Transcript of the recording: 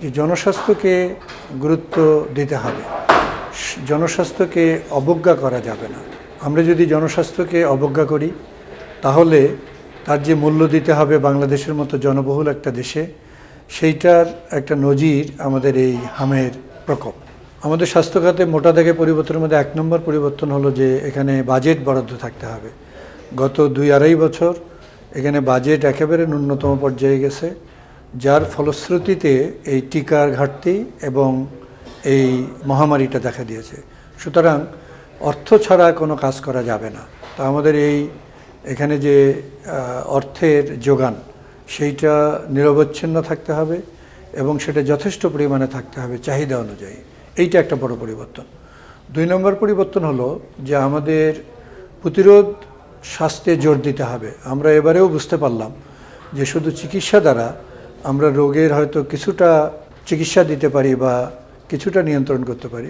যে জনস্বাস্থ্যকে গুরুত্ব দিতে হবে, জনস্বাস্থ্যকে অবজ্ঞা করা যাবে না। আমরা যদি জনস্বাস্থ্যকে অবজ্ঞা করি তাহলে তার যে মূল্য দিতে হবে বাংলাদেশের মতো জনবহুল একটা দেশে, সেইটার একটা নজির আমাদের এই হামের প্রকোপ। আমাদের স্বাস্থ্য খাতে মোটা দাগে পরিবর্তনের মধ্যে 1 নম্বর পরিবর্তন হলো যে এখানে বাজেট বরাদ্দ থাকতে হবে। গত 2-2.5 বছর এখানে বাজেট একেবারে ন্যূনতম পর্যায়ে গেছে, যার ফলশ্রুতিতে এই টিকার ঘাটতি এবং এই মহামারীটা দেখা দিয়েছে। সুতরাং অর্থ ছাড়া কোনো কাজ করা যাবে না। তা আমাদের এখানে যে অর্থের যোগান সেইটা নিরবচ্ছিন্ন থাকতে হবে এবং সেটা যথেষ্ট পরিমাণে থাকতে হবে চাহিদা অনুযায়ী। এইটা একটা বড় পরিবর্তন। 2 নম্বর পরিবর্তন হলো যে আমাদের প্রতিরোধ স্বাস্থ্যে জোর দিতে হবে। আমরা এবারেও বুঝতে পারলাম যে শুধু চিকিৎসা দ্বারা আমরা রোগের হয়তো কিছুটা চিকিৎসা দিতে পারি বা কিছুটা নিয়ন্ত্রণ করতে পারি,